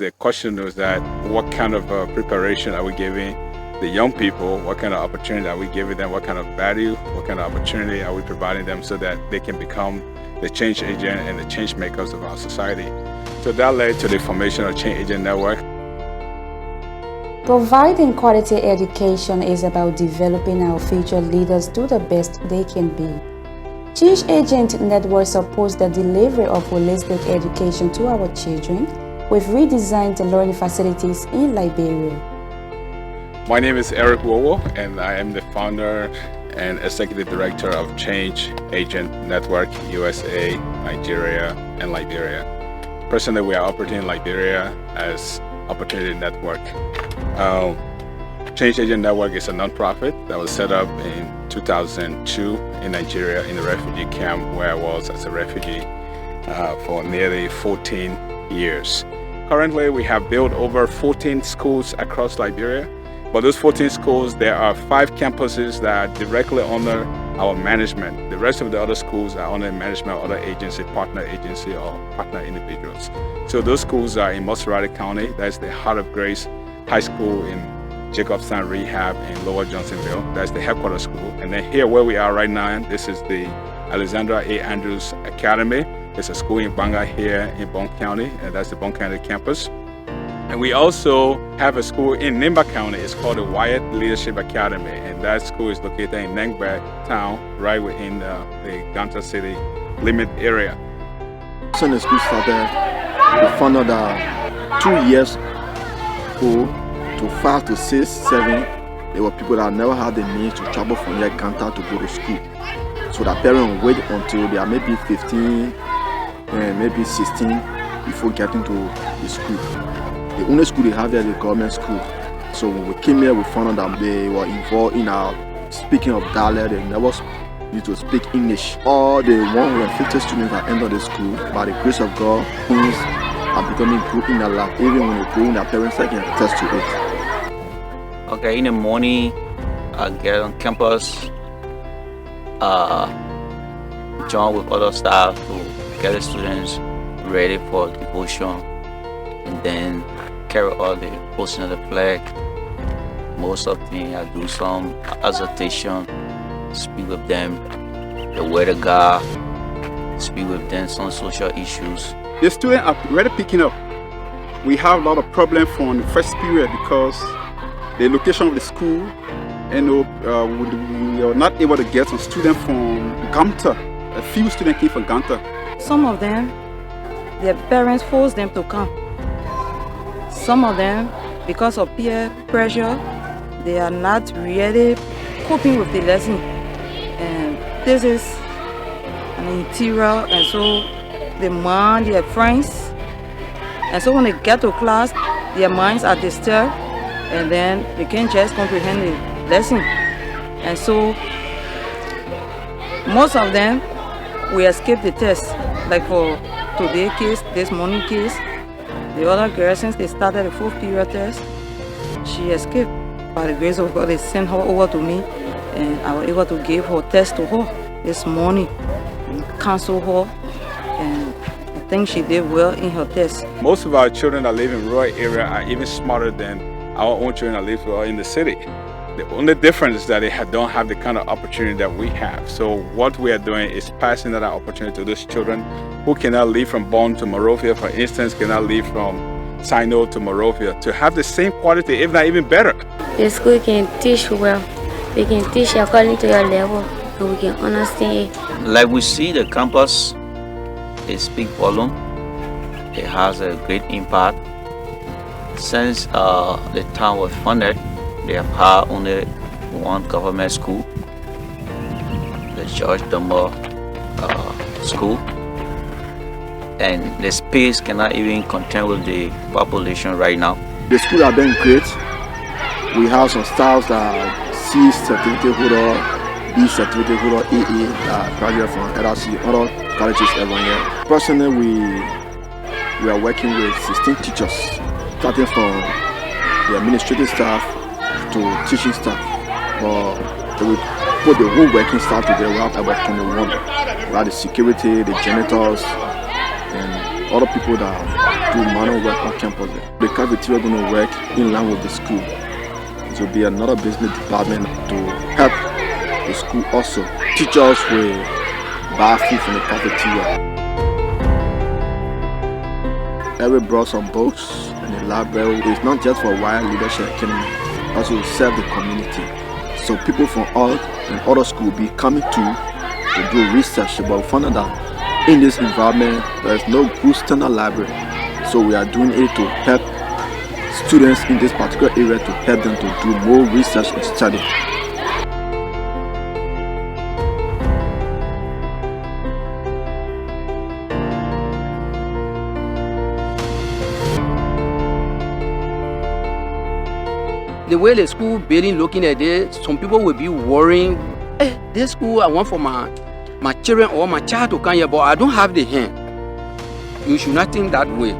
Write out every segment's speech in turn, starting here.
The question was that what kind of preparation are we giving the young people? What kind of opportunity are we giving them? What kind of value? What kind of opportunity are we providing them so that they can become the change agent and the change makers of our society? So that led to the formation of Change Agent Network. Providing quality education is about developing our future leaders to the best they can be. Change Agent Network supports the delivery of holistic education to our children with redesigned learning facilities in Liberia. My name is Eric Wowo, and I am the founder and executive director of Change Agent Network USA, Nigeria, and Liberia. Presently, we are operating in Liberia as Opportunity Network. Change Agent Network is a nonprofit that was set up in 2002 in Nigeria in the refugee camp where I was as a refugee for nearly 14 years. Currently, we have built over 14 schools across Liberia. But those 14 schools, there are 5 campuses that are directly under our management. The rest of the other schools are under management of other agency, partner agency, or partner individuals. So those schools are in Maserati County. That's the Heart of Grace High School in Jacobstown Rehab in Lower Johnsonville. That's the headquarters school. And then here where we are right now, this is the Alexandra A. Andrews Academy. There's a school in Banga here in Bong County, and that's the Bong County campus. And we also have a school in Nimba County. It's called the Wyatt Leadership Academy, and that school is located in Nengbek town, right within the Ganta City limit area. When the school started, we found out that 2 years old to 5 to 6, 7, there were people that never had the means to travel from near Ganta to go to school. So the parents wait until they are maybe 15 and maybe 16 before getting to the school. The only school they have there is the government school. So when we came here, we found out that they were involved in our speaking of dialect. They never used to speak English. All the 150 students that entered the school, by the grace of God, things are becoming good in their life. Even when they go in, their parents can attest to it. Okay, in the morning, I get on campus, join with other staff to get the students ready for devotion, and then carry all the posting of the flag. Most of the thing I do some exhortation, speak with them the word of God, speak with them some social issues. The students are already picking up. We have a lot of problems from the first period because the location of the school, we are not able to get some students from Ganta. A few students came from Ganta. Some of them, their parents force them to come. Some of them, because of peer pressure, they are not really coping with the lesson. And this is an interior, and so they mind their friends. And so when they get to class, their minds are disturbed, and then they can't just comprehend the lesson. And so most of them will escape the test. Like for today's case, this morning case, the other girl, since they started the 4th period test, she escaped. By the grace of God, they sent her over to me, and I was able to give her test to her this morning and counsel her, and I think she did well in her test. Most of our children that live in rural area are even smarter than our own children that live in the city. The only difference is that they don't have the kind of opportunity that we have. So what we are doing is passing that opportunity to those children who cannot leave from Bonn to Monrovia, for instance, cannot leave from Sino to Monrovia, to have the same quality, if not even better. The school can teach well. They can teach according to your level, and we can understand it. Like we see the campus, it speaks volume. It has a great impact. Since the town was funded, they have had only one government school, the George Dumbo School, and the space cannot even contend with the population right now. The school are doing great. We have some staffs that are C certificate holder, B certificate holder, AA, graduate from LRC, other colleges every year. Personally, we are working with 16 teachers, starting from the administrative staff to teaching staff. But we put the whole working staff together. We have about 21. We have the security, the janitors, and other people that do manual work on campus. The cafeteria going to work in line with the school. It will be another business department to help the school also. Teachers will buy food from the cafeteria. Every brought some books and the library is not just for Wire Leadership Academy, also to serve the community. So people from all and other schools will be coming to do research. But we found out that in this environment there is no good standard library. So we are doing it to help students in this particular area, to help them to do more research and study. The way the school building looking at it, some people will be worrying, hey, this school I want for my children or my child to come here, but I don't have the hand. You should not think that way.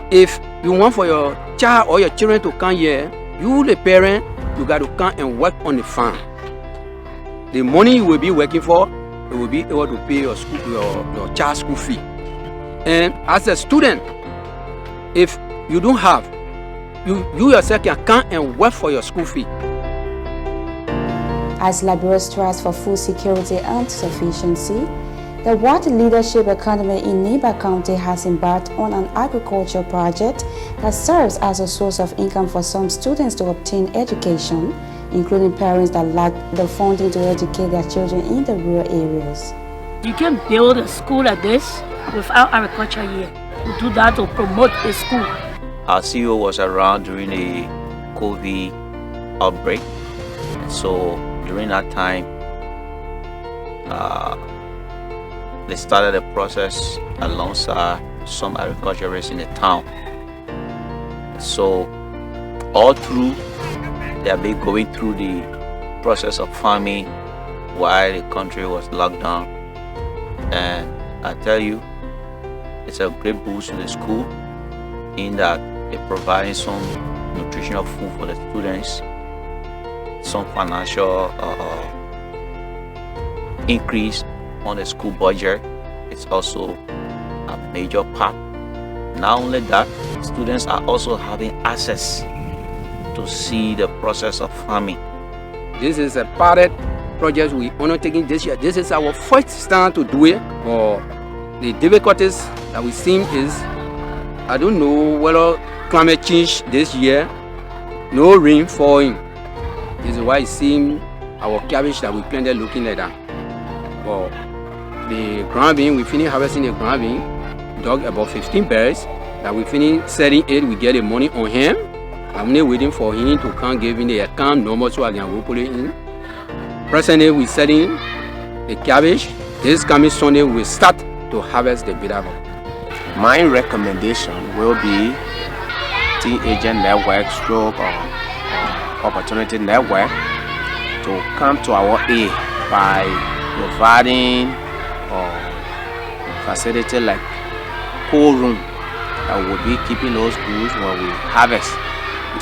If you want for your child or your children to come here, you the parent, you got to come and work on the farm. The money you will be working for, you will be able to pay your school, your child's school fee. And as a student, if you don't have, you yourself can come and work for your school fee. As Liberia strives for food security and sufficiency, the World Leadership Academy in Niba County has embarked on an agriculture project that serves as a source of income for some students to obtain education, including parents that lack the funding to educate their children in the rural areas. You can build a school like this without agriculture here. We do that to promote the school. Our CEO was around during the COVID outbreak. So during that time, they started a process alongside some agriculturists in the town. So all through, they have been going through the process of farming while the country was locked down. And I tell you, it's a great boost to the school in that they're providing some nutritional food for the students, some financial increase on the school budget. It's also a major part. Not only that, students are also having access to see the process of farming. This is a pilot project we are undertaking this year. This is our first time to do it. But the difficulties that we see is, I don't know whether climate change this year, no rain falling. This is why it seems our cabbage that we planted looking like that. But the ground bean, we finish harvesting the ground bean, dug about 15 berries, that we finish selling it, we get the money on him. I'm not waiting for him to come give me the account number so I can go put it in. Presently, we're selling the cabbage. This coming Sunday, we start to harvest the bitter gourd. My recommendation will be Teen Agent Network stroke or Opportunity Network to come to our aid by providing facility like cold room that will be keeping those goods when we harvest.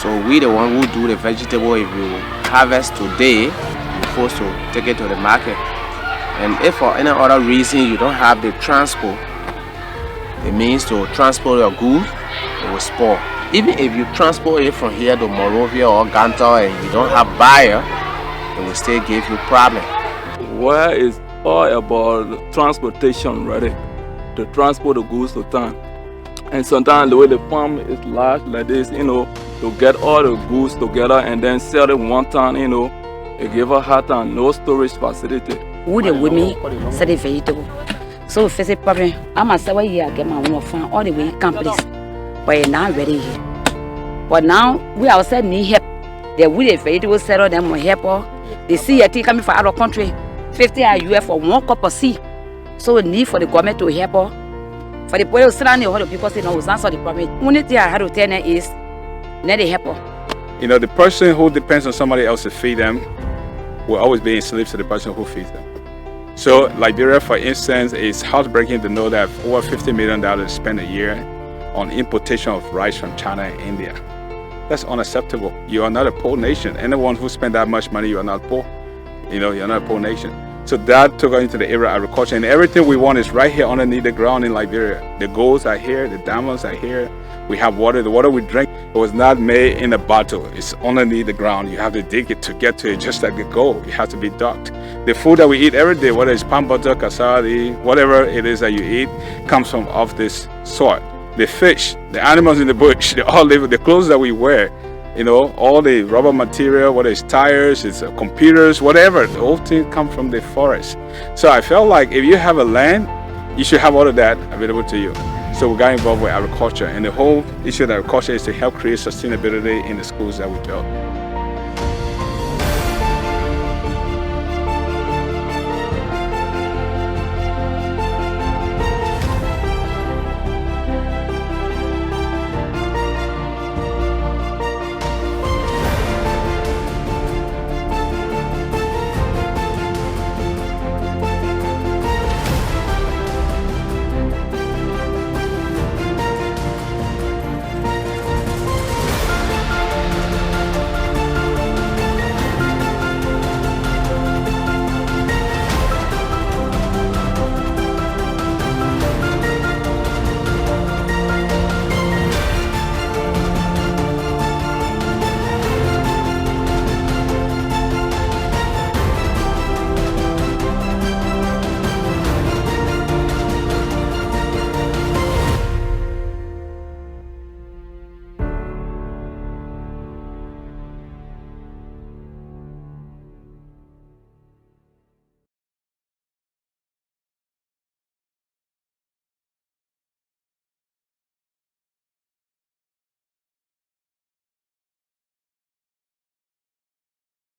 So we the one who do the vegetable. If you harvest today, you're supposed to take it to the market. And if for any other reason you don't have the transport, it means to transport your goods, it will spoil. Even if you transport it from here to Monrovia or Ganta and you don't have buyer, it will still give you problem. Where is all about transportation, ready to transport the goods to town. And sometimes the way the farm is large like this, to get all the goods together and then sell it one time, it give a hard time, no storage facility. Who the women sell the vegetable. So if it's a problem, I'm a 7 year I get my own farm all the way companies. But you're not ready here. But now we ourselves need help. They will the vegetable seller them will help. They see a thing coming from out of country, 50 UF for 1 cup of sea. So we need for the government to help us. For the people sit down there, the people say no, it's not so the problem. Only thing I had to tell them is, let the help us. The person who depends on somebody else to feed them will always be enslaved to the person who feeds them. So Liberia, for instance, is heartbreaking to know that over $50 million spent a year on importation of rice from China and India. That's unacceptable. You are not a poor nation. Anyone who spends that much money, you are not poor. You're not a poor nation. So that took us into the area of agriculture, and everything we want is right here underneath the ground in Liberia. The golds are here, the diamonds are here. We have water. The water we drink, it was not made in a bottle. It's underneath the ground. You have to dig it to get to it, just like the gold. You have to be dug. The food that we eat every day, whether it's palm butter, cassava, whatever it is that you eat, comes from off this soil. The fish, the animals in the bush, they all live. The clothes that we wear, you know, all the rubber material, whether it's tires, it's computers, whatever, the whole thing comes from the forest. So I felt like if you have a land, you should have all of that available to you. So we got involved with agriculture, and the whole issue of agriculture is to help create sustainability in the schools that we built.